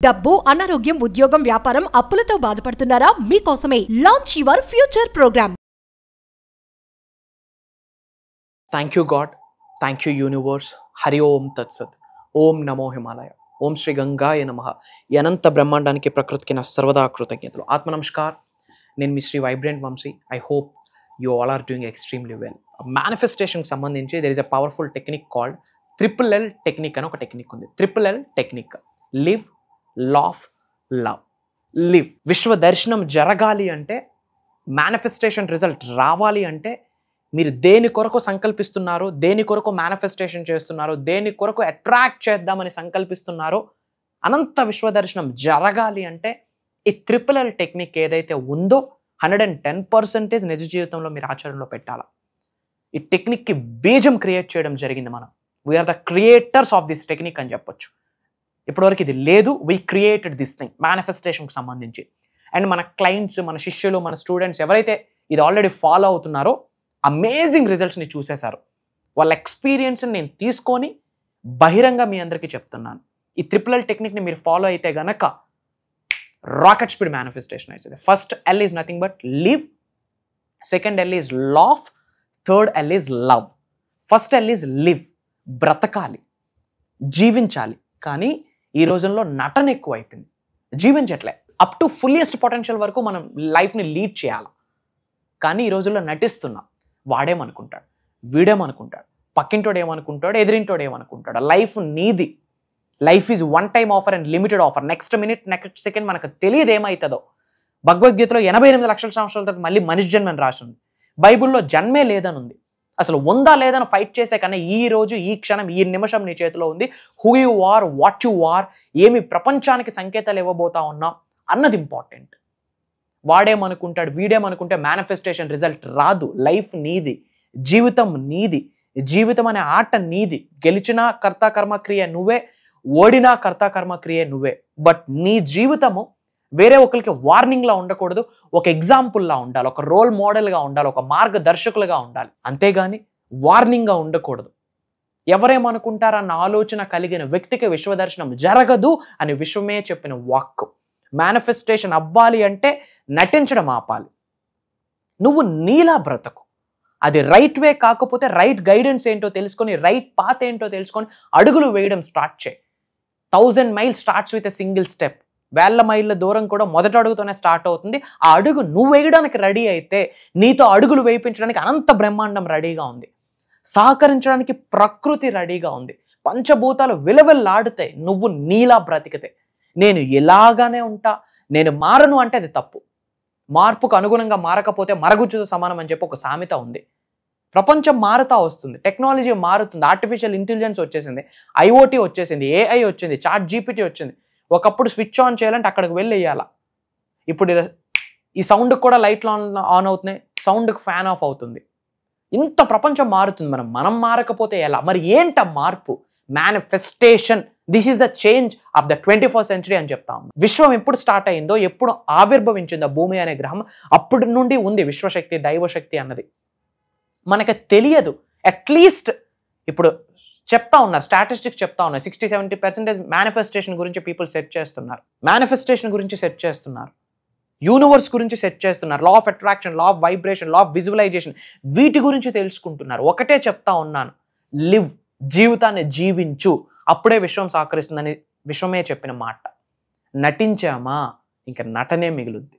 డబ్బు, అనారోగ్యం, ఉద్యోగం, వ్యాపారం, అప్పులతో బాధపడుతున్నారా? మీకోసమే launch your future program. Thank you God, thank you universe. Hari ఓం తత్సత్. ఓం నమో హిమాలయ. ఓం శ్రీ గంగాయ నమః. ఈ అనంత బ్రహ్మాండానికి ప్రకృతికి నా సర్వదా కృతజ్ఞతలు. ఆత్మ నమస్కార్. నేను మీ Shri vibrant Vamshi. I hope you all are doing extremely well. మేనిఫెస్టేషన్కి సంబంధించి there is a powerful technique called triple technique అని ఒక టెక్నిక్ ఉంది. Triple technique: live, laugh, love. Live. విశ్వ దర్శనం జరగాలి అంటే, మేనిఫెస్టేషన్ రిజల్ట్ రావాలి అంటే, మీరు దేని కొరకు సంకల్పిస్తున్నారో, దేని కొరకు మేనిఫెస్టేషన్ చేస్తున్నారో, దేని కొరకు అట్రాక్ట్ చేద్దామని సంకల్పిస్తున్నారో, అనంత విశ్వ దర్శనం జరగాలి అంటే ఈ ట్రిపుల్ టెక్నిక్ ఏదైతే ఉందో 110% నిజ జీవితంలో మీరు ఆచరణలో పెట్టాలా. ఈ టెక్నిక్కి బీజం క్రియేట్ చేయడం జరిగింది మనం. We are the creators of this technique అని చెప్పొచ్చు. ఇప్పటివరకు ఇది లేదు. వీ క్రియేటెడ్ దిస్ థింగ్ మేనిఫెస్టేషన్కి సంబంధించి. అండ్ మన క్లయింట్స్, మన శిష్యులు, మన స్టూడెంట్స్ ఎవరైతే ఇది ఆల్రెడీ ఫాలో అవుతున్నారో అమేజింగ్ రిజల్ట్స్ని చూసేశారు. వాళ్ళ ఎక్స్పీరియన్స్ని నేను తీసుకొని బహిరంగ మీ అందరికీ చెప్తున్నాను. ఈ ట్రిపుల్ టెక్నిక్ని మీరు ఫాలో అయితే గనక రాకెట్ స్పీడ్ మేనిఫెస్టేషన్ అవుతుంది. First L is nothing but live, second L is laugh, third L is love. First L is live, బ్రతకాలి, జీవించాలి. కానీ ఈ రోజుల్లో నటన ఎక్కువ అయిపోయింది, జీవించట్లే. అప్ టు ఫుల్లెస్ట్ పొటెన్షియల్ వరకు మనం లైఫ్ని లీడ్ చేయాలి. కానీ ఈ రోజుల్లో నటిస్తున్నాం. వాడేమనుకుంటాడు, వీడేమనుకుంటాడు, పక్కింటోడు ఏమనుకుంటాడు, ఎదిరింటోడు ఏమనుకుంటాడు. లైఫ్ నీది. Life is one time offer and limited offer. Next minute, next second మనకు తెలియదు ఏమవుతుందో. భగవద్గీతలో 88 లక్షల సంవత్సరాల తర్వాత మళ్ళీ మనిషి జన్మని రాసింది. బైబుల్లో జన్మే లేదని ఉంది. అసలు ఉందా లేదని ఫైట్ చేసే కన్నా ఈ రోజు, ఈ క్షణం, ఈ నిమిషం నీ చేతిలో ఉంది. Who you are, what you are, ఏమి ప్రపంచానికి సంకేతాలు ఇవ్వబోతా ఉన్నాం అన్నది ఇంపార్టెంట్. వాడేమనుకుంటాడు, వీడేమనుకుంటే మేనిఫెస్టేషన్ రిజల్ట్ రాదు. లైఫ్ నీది, జీవితం నీది. జీవితం అనే ఆట నీది. గెలిచినా కర్త కర్మ క్రియ నువ్వే, ఓడినా కర్త కర్మ క్రియ నువ్వే. బట్ నీ జీవితము వేరే ఒకరికి వార్నింగ్లా ఉండకూడదు, ఒక ఎగ్జాంపుల్లా ఉండాలి, ఒక రోల్ మోడల్గా ఉండాలి, ఒక మార్గదర్శకులుగా ఉండాలి. అంతేగాని వార్నింగ్గా ఉండకూడదు. ఎవరేమనుకుంటారన్న ఆలోచన కలిగిన వ్యక్తికి విశ్వదర్శనం జరగదు అని విశ్వమే చెప్పిన వాక్కు. మేనిఫెస్టేషన్ అవ్వాలి అంటే నటించడం ఆపాలి. నువ్వు నీలా బ్రతకు. అది రైట్ వే కాకపోతే రైట్ గైడెన్స్ ఏంటో తెలుసుకొని, రైట్ పాత్ ఏంటో తెలుసుకొని అడుగులు వేయడం స్టార్ట్ చేయి. 1000 miles starts with a single step. 1000 మైళ్ళ దూరం కూడా మొదటి అడుగుతోనే స్టార్ట్ అవుతుంది. ఆ అడుగు నువ్వు వేయడానికి రెడీ అయితే నీతో అడుగులు వేయించడానికి అనంత బ్రహ్మాండం రెడీగా ఉంది. సహకరించడానికి ప్రకృతి రెడీగా ఉంది. పంచభూతాలు విలవిల్లాడుతాయి నువ్వు నీలా బ్రతికితే. నేను ఇలాగానే ఉంటా, నేను మారను అంటే అది తప్పు. మార్పుకు అనుగుణంగా మారకపోతే మరగుజ్జుతో సమానం అని చెప్పి ఒక సామెత ఉంది. ప్రపంచం మారుతా వస్తుంది, టెక్నాలజీ మారుతుంది, ఆర్టిఫిషియల్ ఇంటెలిజెన్స్ వచ్చేసింది, ఐఓటీ వచ్చేసింది, ఏఐ వచ్చింది, చాట్ జీపీటీ వచ్చింది. ఒకప్పుడు స్విచ్ ఆన్ చేయాలంటే అక్కడికి వెళ్ళి వేయాల. ఇప్పుడు ఈ సౌండ్కి కూడా లైట్లు ఆన్ అవుతున్నాయి, సౌండ్కి ఫ్యాన్ ఆఫ్ అవుతుంది. ఇంత ప్రపంచం మారుతుంది. మనం మారకపోతే ఎలా? మరి ఏంట మార్పు? Manifestation. This is the change of the 21st century అని చెప్తాం. విశ్వం ఎప్పుడు స్టార్ట్ అయిందో, ఎప్పుడు ఆవిర్భవించిందో భూమి అనే గ్రహం, అప్పటి నుండి ఉంది విశ్వశక్తి, దైవశక్తి అన్నది. మనకు తెలియదు. అట్లీస్ట్ ఇప్పుడు చెప్తా ఉన్నారు, స్టాటిస్టిక్స్ చెప్తా ఉన్నారు, 60-70% మేనిఫెస్టేషన్ గురించి పీపుల్ సెట్ చేస్తున్నారు. మేనిఫెస్టేషన్ గురించి సెట్ చేస్తున్నారు, యూనివర్స్ గురించి సెట్ చేస్తున్నారు, law of attraction, law of vibration, law of visualisation, వీటి గురించి తెలుసుకుంటున్నారు. ఒకటే చెప్తా ఉన్నాను, లివ్, జీవితాన్ని జీవించు, అప్పుడే విశ్వం సహకరిస్తుందని విశ్వమే చెప్పిన మాట. నటించామా ఇంకా నటనే మిగులుద్ది.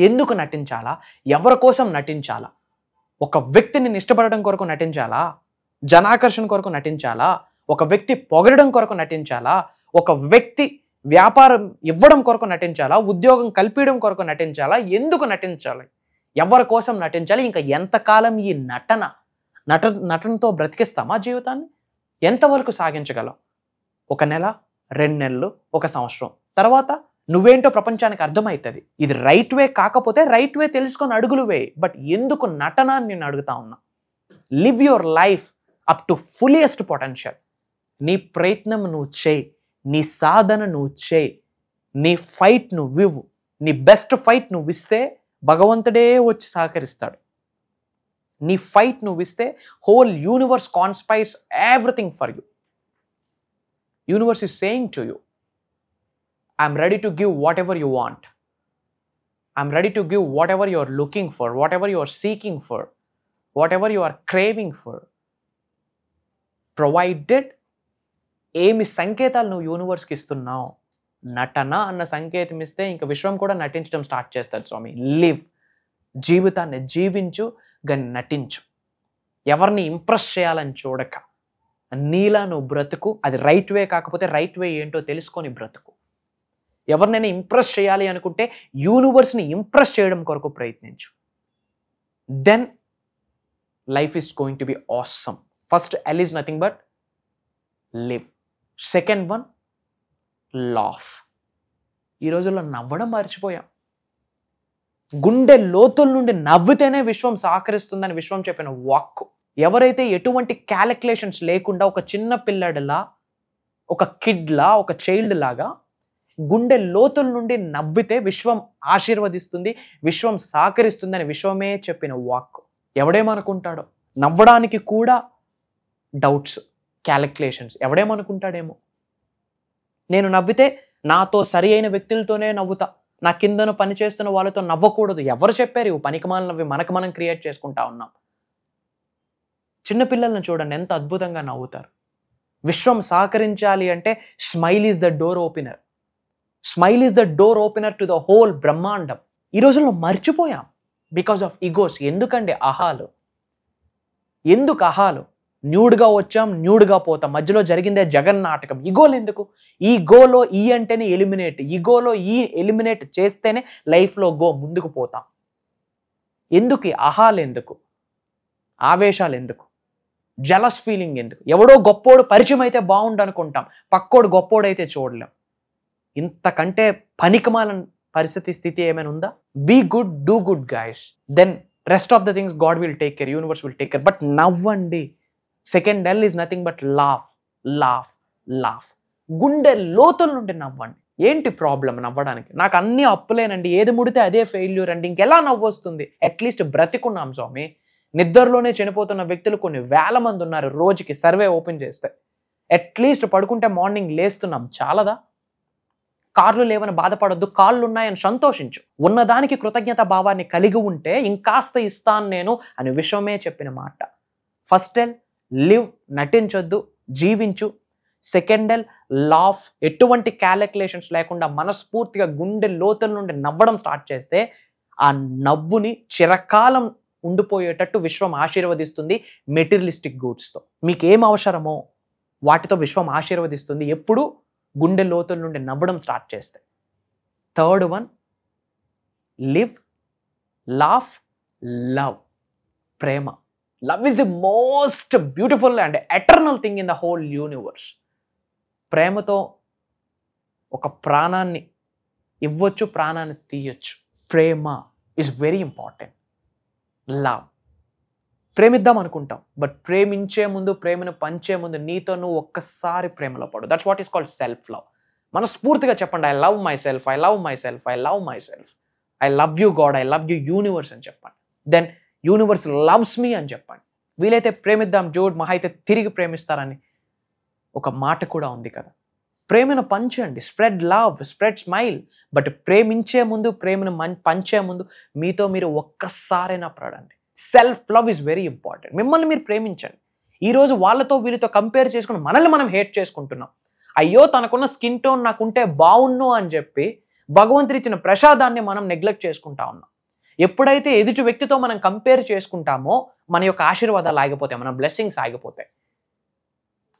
ఎందుకు నటించాలా? ఎవరి కోసం నటించాలా? ఒక వ్యక్తిని ఇష్టపడడం కొరకు నటించాలా? జనాకర్షణ కొరకు నటించాలా? ఒక వ్యక్తి పొగడడం కొరకు నటించాలా? ఒక వ్యక్తి వ్యాపారం ఇవ్వడం కొరకు నటించాలా? ఉద్యోగం కల్పించడం కొరకు నటించాలా? ఎందుకు నటించాలి? ఎవరి కోసం నటించాలి? ఇంకా ఎంతకాలం ఈ నటనతో బ్రతికిస్తామా జీవితాన్ని? ఎంతవరకు సాగించగలం? 1 నెల, 2 నెలలు, 1 సంవత్సరం తర్వాత నువ్వేంటో ప్రపంచానికి అర్థమవుతుంది. ఇది రైట్ వే కాకపోతే రైట్ వే తెలుసుకొని అడుగులు వేయి. బట్ ఎందుకు నటన అని నేను అడుగుతా ఉన్నా. Live your life up to fullest potential. నీ ప్రయత్నం నువ్వు చేయి, నీ సాధన నువ్వు చేయి, నీ ఫైట్ నువ్వు ఇవ్వు. నీ బెస్ట్ ఫైట్ నువ్వు ఇస్తే భగవంతుడే వచ్చి సహకరిస్తాడు. నీ ఫైట్ నువ్వు ఇస్తే whole universe conspires everything for you. Universe is saying to you, I'm ready to give whatever you want. I'm ready to give whatever you are looking for, whatever you are seeking for, whatever you are craving for, provided ఏమి సంకేతాలు నువ్వు యూనివర్స్కి ఇస్తున్నావు. నటన అన్న సంకేతం ఇస్తే ఇంకా విశ్వం కూడా నటించడం స్టార్ట్ చేస్తాడు స్వామి. లివ్, జీవితాన్ని జీవించు, కానీ నటించు. ఎవరిని ఇంప్రెస్ చేయాలని చూడక నీలా నువ్వు బ్రతుకు. అది రైట్ వే కాకపోతే రైట్ వే ఏంటో తెలుసుకొని బ్రతుకు. ఎవరినైనా ఇంప్రెస్ చేయాలి అనుకుంటే యూనివర్స్ని ఇంప్రెస్ చేయడం కొరకు ప్రయత్నించు. Then life is going to be awesome. First L is nothing but live. Second one laugh. ఈ రోజుల్లో నవ్వడం మర్చిపోయాం. గుండె లోతుల నుండి నవ్వితేనే విశ్వం సహకరిస్తుందని విశ్వం చెప్పిన వాక్కు. ఎవరైతే ఎటువంటి క్యాలిక్యులేషన్స్ లేకుండా ఒక చిన్న పిల్లడిలా, ఒక కిడ్లా, ఒక చైల్డ్ లాగా గుండె లోతుల నుండి నవ్వితే విశ్వం ఆశీర్వదిస్తుంది, విశ్వం సహకరిస్తుందని విశ్వమే చెప్పిన వాక్కు. ఎవడేమనుకుంటాడో, నవ్వడానికి కూడా డౌట్స్, క్యాలిక్యులేషన్స్. ఎవడేమనుకుంటాడేమో, నేను నవ్వితే నాతో సరి అయిన వ్యక్తులతోనే నవ్వుతా, నా కిందను పనిచేస్తున్న వాళ్ళతో నవ్వకూడదు. ఎవరు చెప్పారు? ఇవి పనికిమాలినవి మనకు మనం క్రియేట్ చేసుకుంటా ఉన్నాం. చిన్నపిల్లలను చూడండి ఎంత అద్భుతంగా నవ్వుతారు. విశ్వం సహకరించాలి అంటే smile is the door opener. Smile is the door opener to the whole బ్రహ్మాండం. ఈ రోజుల్లో మర్చిపోయాం బికాస్ ఆఫ్ ఈగోస్. ఎందుకండి అహాలు? ఎందుకు అహాలు? న్యూడ్గా వచ్చాం, న్యూడ్గా పోతాం. మధ్యలో జరిగిందే జగన్ నాటకం. ఈగోలు ఎందుకు? ఈ గోలో ఈ అంటేనే ఎలిమినేట్. ఈగోలో ఈ ఎలిమినేట్ చేస్తేనే లైఫ్లో గో ముందుకు పోతాం. ఎందుకు అహాలు? ఎందుకు ఆవేశాలు? ఎందుకు జలస్ ఫీలింగ్? ఎందుకు? ఎవడో గొప్పోడు పరిచయం అయితే బాగుండు అనుకుంటాం, పక్కోడు గొప్పోడైతే చూడలేం. ఇంతకంటే పనికిమాలిన పరిస్థితి, స్థితి ఏమైనా ఉందా? Be good, do good guys, then rest of the things God will take care, universe will take care. But నవ్వండి. Second L is nothing but laugh, laugh, లాఫ్. గుండె లోతుల నుండి నవ్వండి. ఏంటి ప్రాబ్లం నవ్వడానికి? నాకు అన్ని అప్పులేనండి, ఏది ముడితే అదే ఫెయిల్యూర్ అండి, ఇంకెలా నవ్వు వస్తుంది? అట్లీస్ట్ బ్రతికున్నాం స్వామి. నిద్రలోనే చనిపోతున్న వ్యక్తులు కొన్ని వేల మంది ఉన్నారు రోజుకి, సర్వే ఓపెన్ చేస్తే. అట్లీస్ట్ పడుకుంటే మార్నింగ్ లేస్తున్నాం, చాలదా? కార్లు లేవని బాధపడొద్దు, కాళ్ళు ఉన్నాయని సంతోషించు. ఉన్నదానికి కృతజ్ఞత భావాన్ని కలిగి ఉంటే ఇంకాస్త ఇస్తాను నేను అని విశ్వమే చెప్పిన మాట. ఫస్ట్ ఎల్ లివ్, నటించొద్దు, జీవించు. సెకండ్ ఎల్ లాఫ్, ఎటువంటి క్యాలిక్యులేషన్స్ లేకుండా మనస్ఫూర్తిగా గుండె లోతుల నుండి నవ్వడం స్టార్ట్ చేస్తే ఆ నవ్వుని చిరకాలం ఉండిపోయేటట్టు విశ్వం ఆశీర్వదిస్తుంది మెటీరియలిస్టిక్ గూడ్స్తో. మీకు ఏం అవసరమో వాటితో విశ్వం ఆశీర్వదిస్తుంది ఎప్పుడు గుండె లోతుల నుండి నవ్వడం స్టార్ట్ చేస్తే. Third one live, laugh, love. Prema. Love is the most beautiful and eternal thing in the whole universe. ప్రేమతో ఒక ప్రాణాన్ని ఇవ్వచ్చు, ప్రాణాన్ని తీయొచ్చు. ప్రేమ ఈజ్ వెరీ ఇంపార్టెంట్. లవ్, ప్రేమిద్దాం అనుకుంటాం, బట్ ప్రేమించే ముందు, ప్రేమను పంచే ముందు నీతో నువ్వు ఒక్కసారి ప్రేమలో పడు. That's what is called self love. మనస్ఫూర్తిగా చెప్పండి, I love my self, I love my self, I love my self, I love you God, I love you universe అని చెప్పండి. దెన్ యూనివర్స్ లవ్స్ మీ అని చెప్పండి. వీలైతే ప్రేమిద్దాం జోడ్, మహా అయితే తిరిగి ప్రేమిస్తారని ఒక మాట కూడా ఉంది కదా. ప్రేమను పంచండి, spread love, spread smile. But ప్రేమించే ముందు, ప్రేమను పంచే ముందు మీతో మీరు ఒక్కసారైనా పడండి. Self love is very important. మిమ్మల్ని మీరు ప్రేమించండి. ఈరోజు వాళ్ళతో వీళ్ళతో కంపేర్ చేసుకుని మనల్ని మనం హేట్ చేసుకుంటున్నాం. అయ్యో తనకున్న స్కిన్ టోన్ నాకుంటే బాగున్ను అని చెప్పి భగవంతుడు ఇచ్చిన ప్రసాదాన్ని మనం నెగ్లెక్ట్ చేసుకుంటా ఉన్నాం. ఎప్పుడైతే ఎదుటి వ్యక్తితో మనం కంపేర్ చేసుకుంటామో మన యొక్క ఆశీర్వాదాలు ఆగిపోతాయి, మన బ్లెస్సింగ్స్ ఆగిపోతాయి.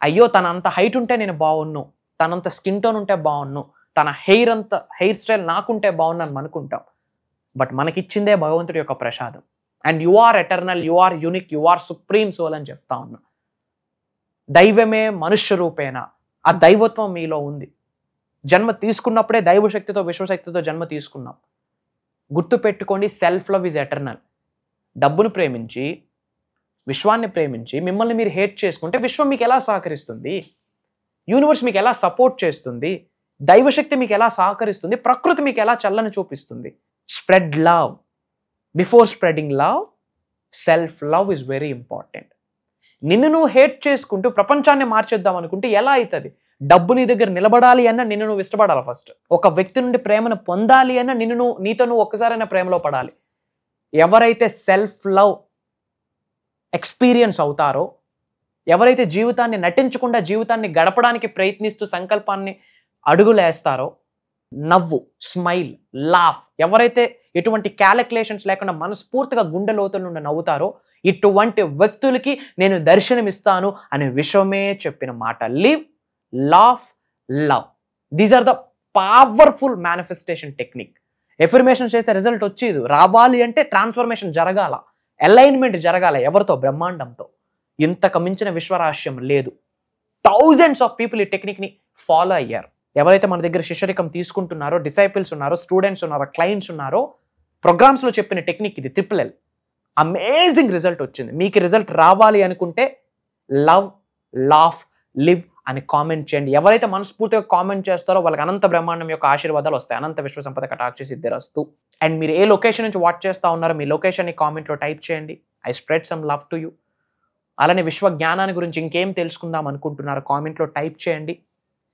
అయ్యో తన అంత హైట్ ఉంటే నేను బాగున్ను, తనంత స్కిన్ టోన్ ఉంటే బాగున్ను, తన హెయిర్ స్టైల్ నాకుంటే బాగున్ను అని అనుకుంటాం. బట్ మనకిచ్చిందే భగవంతుడి యొక్క ప్రసాదం. And you are eternal, you are unique, you are supreme soul అని చెప్తా ఉన్నా. దైవమే మనుష్య రూపేణ, ఆ దైవత్వం మీలో ఉంది. జన్మ తీసుకున్నప్పుడే దైవశక్తితో, విశ్వశక్తితో జన్మ తీసుకున్నాం. గుర్తుపెట్టుకోండి, సెల్ఫ్ లవ్ ఈజ్ ఎటర్నల్. డబ్బును ప్రేమించి, విశ్వాన్ని ప్రేమించి మిమ్మల్ని మీరు హేట్ చేసుకుంటే విశ్వం మీకు ఎలా సహకరిస్తుంది? యూనివర్స్ మీకు ఎలా సపోర్ట్ చేస్తుంది? దైవశక్తి మీకు ఎలా సహకరిస్తుంది? ప్రకృతి మీకు ఎలా చల్లని చూపిస్తుంది? Spread love. Before spreading love, self love is very important. నిన్ను నువ్వు హేట్ చేసుకుంటూ ప్రపంచాన్ని మార్చేద్దాం అనుకుంటే ఎలా అవుతుంది? డబ్బు నీ దగ్గర నిలబడాలి అన్న నిన్ను నువ్వు ఇష్టపడాలి ఫస్ట్. ఒక వ్యక్తి నుండి ప్రేమను పొందాలి అన్న నీతో నువ్వు ఒక్కసారైనా ప్రేమలో పడాలి. ఎవరైతే సెల్ఫ్ లవ్ ఎక్స్పీరియన్స్ అవుతారో, ఎవరైతే జీవితాన్ని నటించకుండా జీవితాన్ని గడపడానికి ప్రయత్నిస్తూ సంకల్పాన్ని అడుగులేస్తారో, నవ్వు, స్మైల్, లాఫ్, ఎవరైతే ఎటువంటి క్యాలిక్యులేషన్స్ లేకుండా మనస్ఫూర్తిగా గుండె లోతుల నుండి నవ్వుతారో, ఇటువంటి వ్యక్తులకి నేను దర్శనమిస్తాను అనే విశ్వమే చెప్పిన మాట. Live, laugh, love. These are the powerful manifestation technique. Affirmation చేస్తే రిజల్ట్ వచ్చేది. రావాలి అంటే ట్రాన్స్ఫర్మేషన్ జరగాల, అలైన్మెంట్ జరగాల. ఎవరితో? బ్రహ్మాండంతో. ఇంతకు మించిన విశ్వరహస్యం లేదు. థౌజండ్స్ ఆఫ్ పీపుల్ ఈ టెక్నిక్ని ఫాలో అయ్యారు. ఎవరైతే మన దగ్గర శిష్యరికం తీసుకుంటున్నారో, డిసైపుల్స్ ఉన్నారో, స్టూడెంట్స్ ఉన్నారో, క్లయింట్స్ ఉన్నారో, ప్రోగ్రామ్స్లో చెప్పిన టెక్నిక్ ఇది. ట్రిపుల్ అమేజింగ్ రిజల్ట్ వచ్చింది. మీకు రిజల్ట్ రావాలి అనుకుంటే లవ్, లాఫ్, లివ్ అని కామెంట్ చేయండి. ఎవరైతే మనస్ఫూర్తిగా కామెంట్ చేస్తారో వాళ్ళకి అనంత బ్రహ్మాండం యొక్క ఆశీర్వాదాలు వస్తాయి. అనంత విశ్వ సంపద కటాక్ష సిద్ధిరస్తు. అండ్ మీరు ఏ లొకేషన్ నుంచి వాచ్ చేస్తూ ఉన్నారో మీ లొకేషన్ని కామెంట్లో టైప్ చేయండి. I spread some love to you. అలానే విశ్వ జ్ఞానాన్ని గురించి ఇంకేం తెలుసుకుందాం అనుకుంటున్నారో కామెంట్లో టైప్ చేయండి.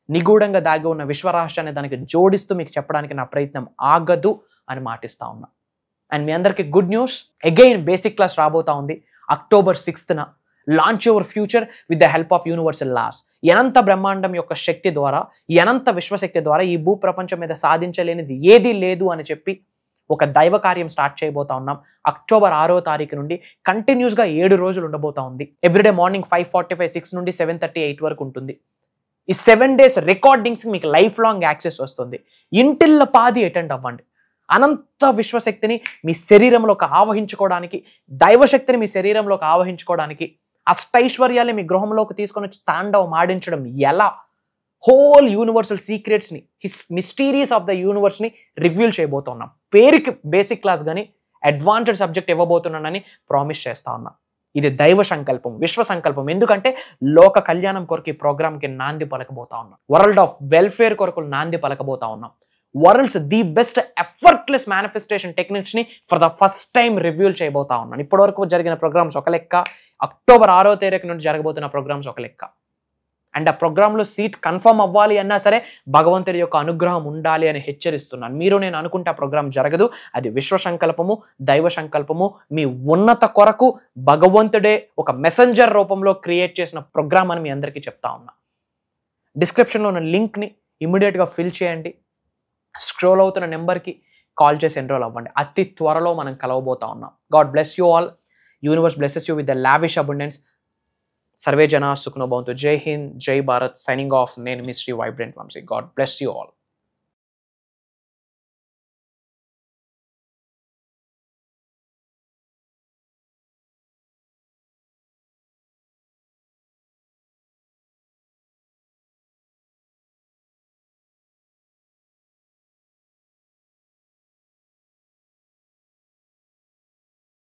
నిగూఢంగా దాగి ఉన్న విశ్వరహస్యాన్ని దానికి జోడిస్తూ మీకు చెప్పడానికి నా ప్రయత్నం ఆగదు అని మాటిస్తా ఉన్నా. అండ్ మీ అందరికీ good news, again basic class రాబోతా ఉంది October 6th. Launch your future with the help of universal laws. అనంత బ్రహ్మాండం యొక్క శక్తి ద్వారా, ఈ అనంత విశ్వశక్తి ద్వారా ఈ భూ ప్రపంచం మీద సాధించలేనిది ఏదీ లేదు అని చెప్పి ఒక దైవ కార్యం స్టార్ట్ చేయబోతా ఉన్నాం. October 6th నుండి కంటిన్యూస్గా 7 రోజులు ఉండబోతా ఉంది. ఎవ్రీడే మార్నింగ్ 5:45, 6 నుండి 7:30, 8 వరకు ఉంటుంది. ఈ 7 days రికార్డింగ్స్ మీకు లైఫ్ లాంగ్ యాక్సెస్ వస్తుంది. ఇంటిల్ల పాది అటెండ్ అవ్వండి. అనంత విశ్వశక్తిని మీ శరీరంలోకి ఆవహించుకోవడానికి, దైవశక్తిని మీ శరీరంలోకి ఆవహించుకోవడానికి, అష్టైశ్వర్యాన్ని మీ గృహంలోకి తీసుకొని వచ్చి తాండవం ఆడించడం ఎలా, హోల్ యూనివర్సల్ సీక్రెట్స్ని, మిస్టీరీస్ ఆఫ్ ద యూనివర్స్ని రివీల్ చేయబోతున్నాం. పేరుకి బేసిక్ క్లాస్ కానీ అడ్వాన్స్డ్ సబ్జెక్ట్ ఇవ్వబోతున్నానని ప్రామిస్ చేస్తా ఉన్నా. ఇది దైవ సంకల్పం, విశ్వ సంకల్పం. ఎందుకంటే లోక కళ్యాణం కొరకు ఈ ప్రోగ్రామ్కి నాంది పలకబోతా ఉన్నాం. వరల్డ్ ఆఫ్ వెల్ఫేర్ కొరకు నాంది పలకబోతా ఉన్నాం. World's the best effortless manifestation techniques ని ఫర్ ద ఫస్ట్ టైం రివ్యూల్ చేయబోతా ఉన్నాను. ఇప్పటివరకు జరిగిన ప్రోగ్రామ్స్ ఒక లెక్క, October 6th నుండి జరగబోతున్న ప్రోగ్రామ్స్ ఒక లెక్క. అండ్ ఆ ప్రోగ్రాంలో సీట్ కన్ఫర్మ్ అవ్వాలి అన్నా సరే భగవంతుడి యొక్క అనుగ్రహం ఉండాలి అని హెచ్చరిస్తున్నాను. మీరు నేను అనుకుంటే ఆ ప్రోగ్రామ్ జరగదు. అది విశ్వ సంకల్పము, దైవ సంకల్పము. మీ ఉన్నత కొరకు భగవంతుడే ఒక మెసెంజర్ రూపంలో క్రియేట్ చేసిన ప్రోగ్రామ్ అని మీ అందరికీ చెప్తా ఉన్నా. డిస్క్రిప్షన్లో ఉన్న లింక్ని ఇమ్మీడియట్గా ఫిల్ చేయండి. స్క్రోల్ అవుతున్న నెంబర్కి కాల్ చేసి ఎన్రోల్ అవ్వండి. అతి త్వరలో మనం కలవబోతా ఉన్నాం. God bless you all. Universe blesses you with the lavish abundance. Survey జనా సుఖనో భవంతు. జై హింద్, జై భారత్. Signing off. నేను మీ Shri vibrant Vamshi. God bless you all.